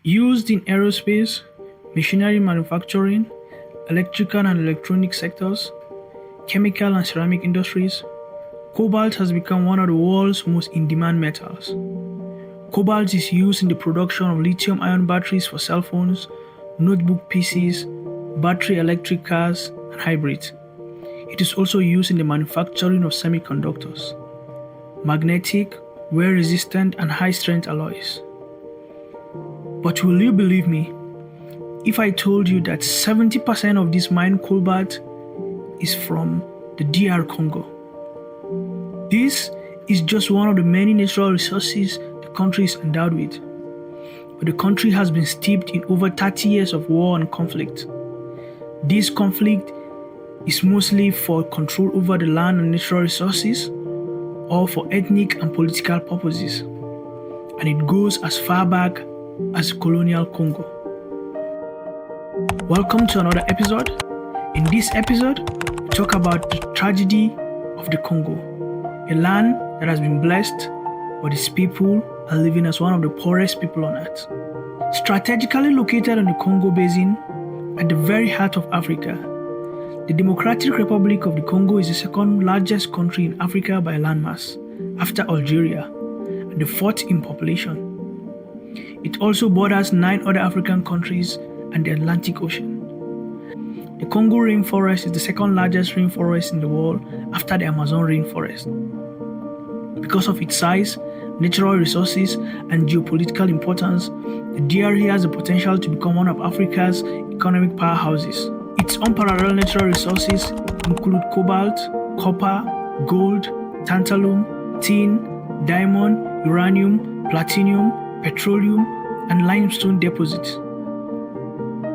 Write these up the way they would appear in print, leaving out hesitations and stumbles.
Used in aerospace, machinery manufacturing, electrical and electronic sectors, chemical and ceramic industries, cobalt has become one of the world's most in-demand metals. Cobalt is used in the production of lithium-ion batteries for cell phones, notebook PCs, battery electric cars, and hybrids. It is also used in the manufacturing of semiconductors, magnetic, wear-resistant, and high-strength alloys. But will you believe me if I told you that 70% of this mined cobalt is from the DR Congo? This is just one of the many natural resources the country is endowed with. But the country has been steeped in over 30 years of war and conflict. This conflict is mostly for control over the land and natural resources, or for ethnic and political purposes, and it goes as far back as colonial Congo. Welcome to another episode. In this episode, we talk about the tragedy of the Congo, a land that has been blessed, but its people are living as one of the poorest people on earth. Strategically located on the Congo Basin, at the very heart of Africa, the Democratic Republic of the Congo is the second largest country in Africa by landmass, after Algeria, and the fourth in population. It also borders 9 other African countries and the Atlantic Ocean. The Congo rainforest is the second largest rainforest in the world after the Amazon rainforest. Because of its size, natural resources, and geopolitical importance, the DRC has the potential to become one of Africa's economic powerhouses. Its unparalleled natural resources include cobalt, copper, gold, tantalum, tin, diamond, uranium, platinum, petroleum, and limestone deposits.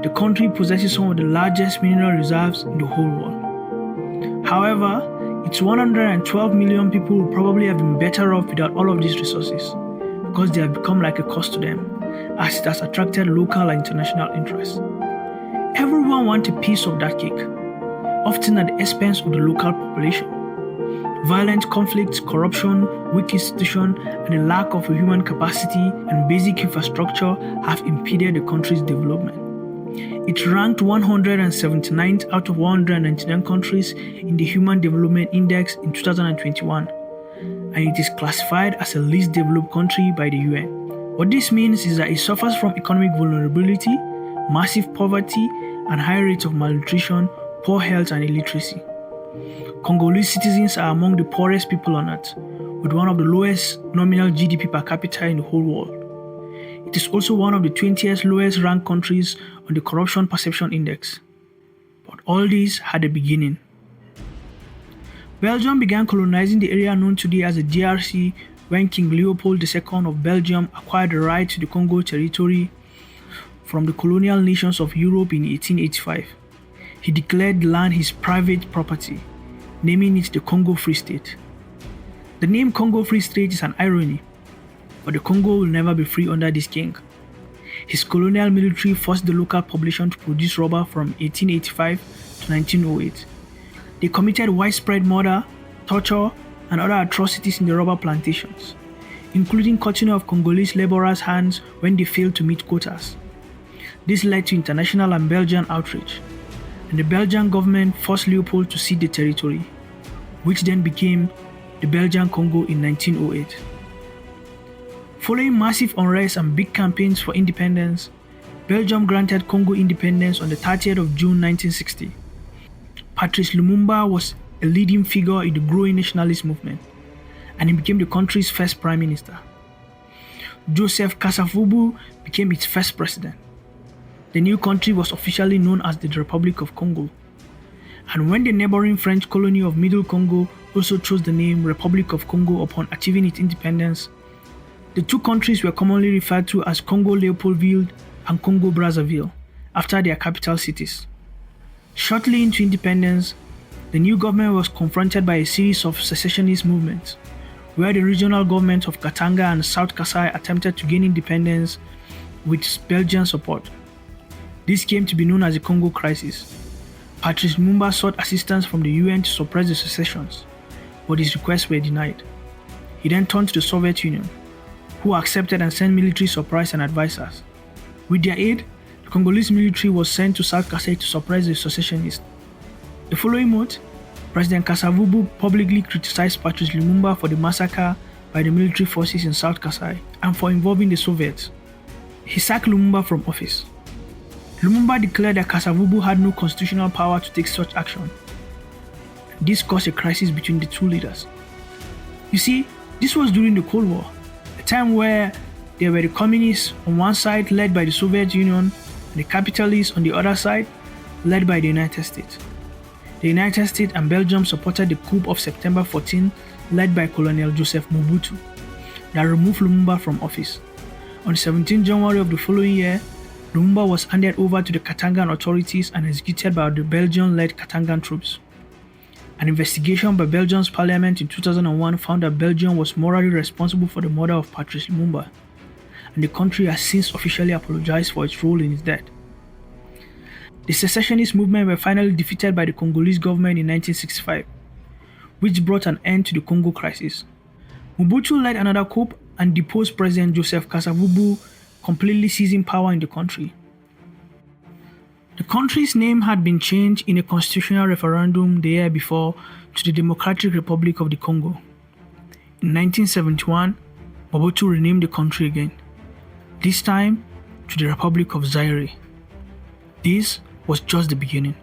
The country possesses some of the largest mineral reserves in the whole world. However, its 112 million people would probably have been better off without all of these resources, because they have become like a cost to them, as it has attracted local and international interest. Everyone wants a piece of that cake, often at the expense of the local population. Violent conflicts, corruption, weak institutions, and a lack of human capacity and basic infrastructure have impeded the country's development. It ranked 179th out of 199 countries in the Human Development Index in 2021, and it is classified as a least developed country by the UN. What this means is that it suffers from economic vulnerability, massive poverty, and high rates of malnutrition, poor health, and illiteracy. Congolese citizens are among the poorest people on earth, with one of the lowest nominal GDP per capita in the whole world. It is also one of the 20th lowest ranked countries on the Corruption Perception Index. But all this had a beginning. Belgium began colonizing the area known today as the DRC when King Leopold II of Belgium acquired the right to the Congo territory from the colonial nations of Europe in 1885. He declared the land his private property, naming it the Congo Free State. The name Congo Free State is an irony, but the Congo will never be free under this king. His colonial military forced the local population to produce rubber from 1885 to 1908. They committed widespread murder, torture, and other atrocities in the rubber plantations, including cutting off Congolese laborers' hands when they failed to meet quotas. This led to international and Belgian outrage, and the Belgian government forced Leopold to cede the territory, which then became the Belgian Congo in 1908. Following massive unrest and big campaigns for independence, Belgium granted Congo independence on the 30th of June 1960. Patrice Lumumba was a leading figure in the growing nationalist movement, and he became the country's first prime minister. Joseph Kasavubu became its first president. The new country was officially known as the Republic of Congo, and when the neighboring French colony of Middle Congo also chose the name Republic of Congo upon achieving its independence, the two countries were commonly referred to as Congo Leopoldville and Congo Brazzaville, after their capital cities. Shortly into independence, the new government was confronted by a series of secessionist movements, where the regional governments of Katanga and South Kasai attempted to gain independence with Belgian support. This came to be known as the Congo Crisis. Patrice Lumumba sought assistance from the UN to suppress the secessions, but his requests were denied. He then turned to the Soviet Union, who accepted and sent military supplies and advisors. With their aid, the Congolese military was sent to South Kasai to suppress the secessionists. The following month, President Kasavubu publicly criticized Patrice Lumumba for the massacre by the military forces in South Kasai and for involving the Soviets. He sacked Lumumba from office. Lumumba declared that Kasavubu had no constitutional power to take such action. This caused a crisis between the two leaders. You see, this was during the Cold War, a time where there were the communists on one side led by the Soviet Union and the capitalists on the other side led by the United States. The United States and Belgium supported the coup of September 14 led by Colonel Joseph Mobutu that removed Lumumba from office. On 17 January of the following year, Lumumba was handed over to the Katangan authorities and executed by the Belgian-led Katangan troops. An investigation by Belgium's parliament in 2001 found that Belgium was morally responsible for the murder of Patrice Lumumba, and the country has since officially apologized for its role in his death. The secessionist movement were finally defeated by the Congolese government in 1965, which brought an end to the Congo crisis. Mobutu led another coup and deposed President Joseph Kasavubu, completely seizing power in the country. The country's name had been changed in a constitutional referendum the year before to the Democratic Republic of the Congo. In 1971, Mobutu renamed the country again, this time to the Republic of Zaire. This was just the beginning.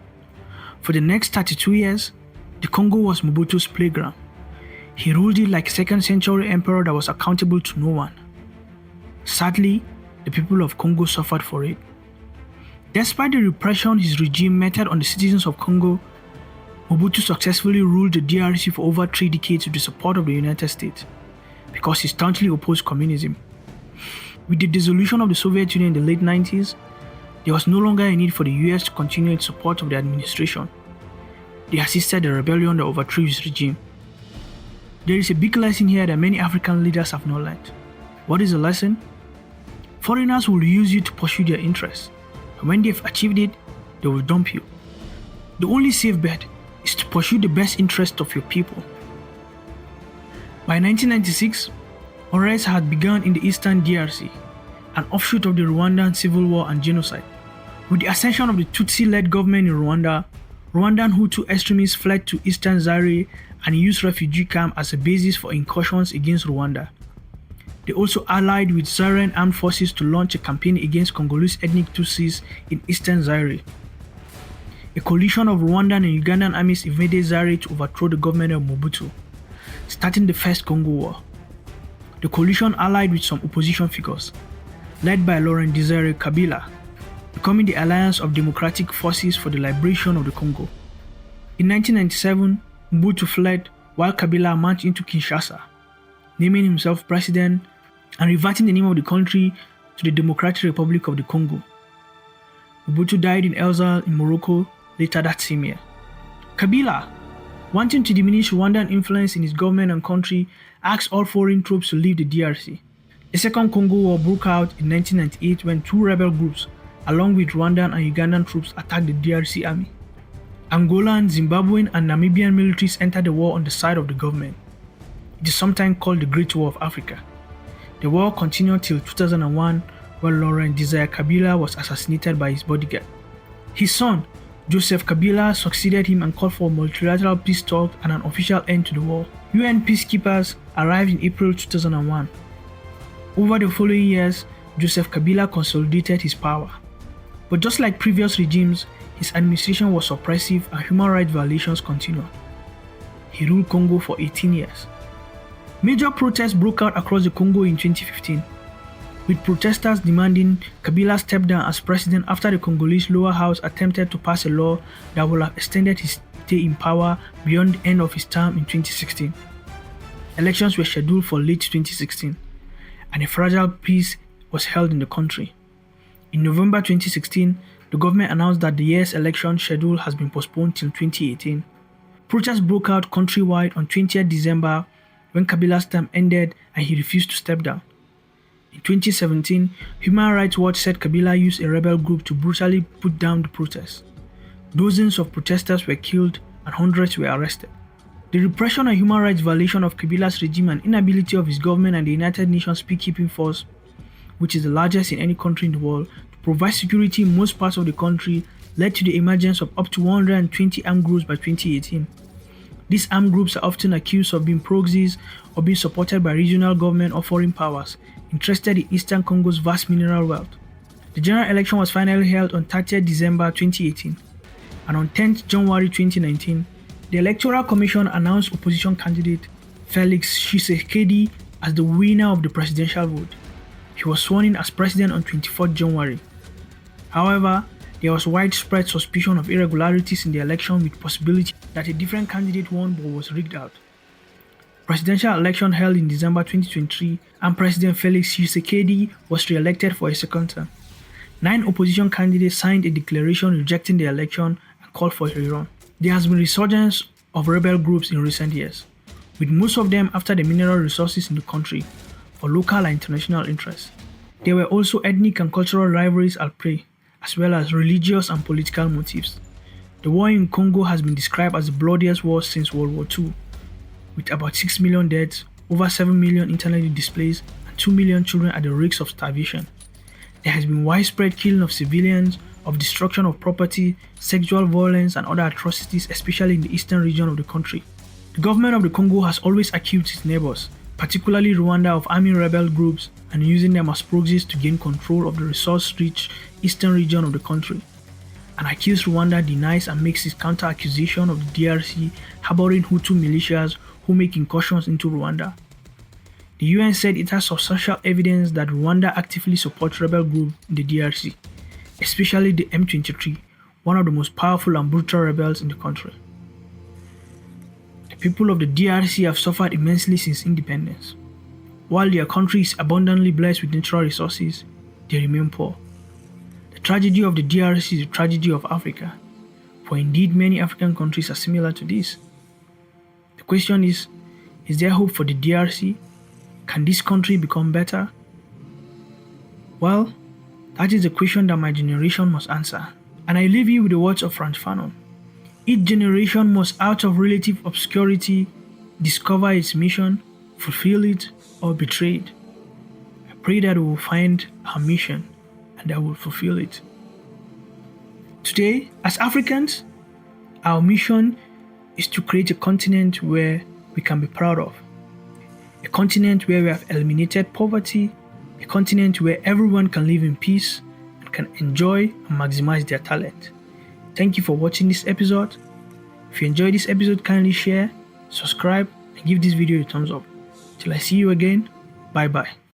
For the next 32 years, the Congo was Mobutu's playground. He ruled it like a second-century emperor that was accountable to no one. Sadly, the people of Congo suffered for it. Despite the repression his regime meted on the citizens of Congo, Mobutu successfully ruled the DRC for over 3 decades with the support of the United States, because he staunchly opposed communism. With the dissolution of the Soviet Union in the late 90s, there was no longer a need for the US to continue its support of the administration. They assisted the rebellion that overthrew his regime. There is a big lesson here that many African leaders have not learned. What is the lesson? Foreigners will use you to pursue their interests, and when they've achieved it, they will dump you. The only safe bet is to pursue the best interest of your people. By 1996, unrest had begun in the eastern DRC, an offshoot of the Rwandan civil war and genocide. With the ascension of the Tutsi-led government in Rwanda, Rwandan Hutu extremists fled to eastern Zaire and used refugee camps as a basis for incursions against Rwanda. They also allied with Zairean armed forces to launch a campaign against Congolese ethnic Tutsis in eastern Zaire. A coalition of Rwandan and Ugandan armies invaded Zaire to overthrow the government of Mobutu, starting the First Congo War. The coalition allied with some opposition figures, led by Laurent Desire Kabila, becoming the Alliance of Democratic Forces for the Liberation of the Congo. In 1997, Mobutu fled while Kabila marched into Kinshasa, naming himself president and reverting the name of the country to the Democratic Republic of the Congo. Mobutu died in exile in Morocco later that same year. Kabila, wanting to diminish Rwandan influence in his government and country, asked all foreign troops to leave the DRC. The Second Congo War broke out in 1998 when 2 rebel groups, along with Rwandan and Ugandan troops, attacked the DRC army. Angolan, Zimbabwean, and Namibian militaries entered the war on the side of the government. It is sometimes called the Great War of Africa. The war continued till 2001, when Laurent Desire Kabila was assassinated by his bodyguard. His son, Joseph Kabila, succeeded him and called for multilateral peace talks and an official end to the war. UN peacekeepers arrived in April 2001. Over the following years, Joseph Kabila consolidated his power. But just like previous regimes, his administration was oppressive and human rights violations continued. He ruled Congo for 18 years. Major protests broke out across the Congo in 2015, with protesters demanding Kabila step down as president after the Congolese lower house attempted to pass a law that would have extended his stay in power beyond the end of his term in 2016. Elections were scheduled for late 2016, and a fragile peace was held in the country. In November 2016, the government announced that the year's election schedule has been postponed till 2018. Protests broke out countrywide on 20th December when Kabila's term ended and he refused to step down. In 2017, Human Rights Watch said Kabila used a rebel group to brutally put down the protests. Dozens of protesters were killed and hundreds were arrested. The repression and human rights violation of Kabila's regime and inability of his government and the United Nations peacekeeping force, which is the largest in any country in the world, to provide security in most parts of the country led to the emergence of up to 120 armed groups by 2018. These armed groups are often accused of being proxies or being supported by regional government or foreign powers interested in Eastern Congo's vast mineral wealth. The general election was finally held on 30th December 2018, and on 10th January 2019, the Electoral Commission announced opposition candidate Felix Tshisekedi as the winner of the presidential vote. He was sworn in as president on 24th January. However, there was widespread suspicion of irregularities in the election with possibility that a different candidate won but was rigged out. Presidential election held in December 2023 and President Felix Tshisekedi was re-elected for a second term. 9 opposition candidates signed a declaration rejecting the election and called for a rerun. There has been resurgence of rebel groups in recent years, with most of them after the mineral resources in the country for local and international interests. There were also ethnic and cultural rivalries at play, as well as religious and political motives. The war in Congo has been described as the bloodiest war since World War II, with about 6 million deaths, over 7 million internally displaced, and 2 million children at the risk of starvation. There has been widespread killing of civilians, of destruction of property, sexual violence, and other atrocities, especially in the eastern region of the country. The government of the Congo has always accused its neighbors, particularly Rwanda, of arming rebel groups and using them as proxies to gain control of the resource-rich eastern region of the country. An accused Rwanda denies and makes its counter-accusation of the DRC harboring Hutu militias who make incursions into Rwanda. The UN said it has substantial evidence that Rwanda actively supports rebel groups in the DRC, especially the M23, one of the most powerful and brutal rebels in the country. The people of the DRC have suffered immensely since independence. While their country is abundantly blessed with natural resources, they remain poor. The tragedy of the DRC is the tragedy of Africa, for indeed many African countries are similar to this. The question is there hope for the DRC? Can this country become better? Well, that is the question that my generation must answer. And I leave you with the words of Frantz Fanon. Each generation must, out of relative obscurity, discover its mission, fulfill it, or betray it. I pray that we will find our mission and that we will fulfill it. Today, as Africans, our mission is to create a continent where we can be proud of. A continent where we have eliminated poverty, a continent where everyone can live in peace and can enjoy and maximize their talent. Thank you for watching this episode. If you enjoyed this episode, kindly share, subscribe, and give this video a thumbs up. Till I see you again, bye bye.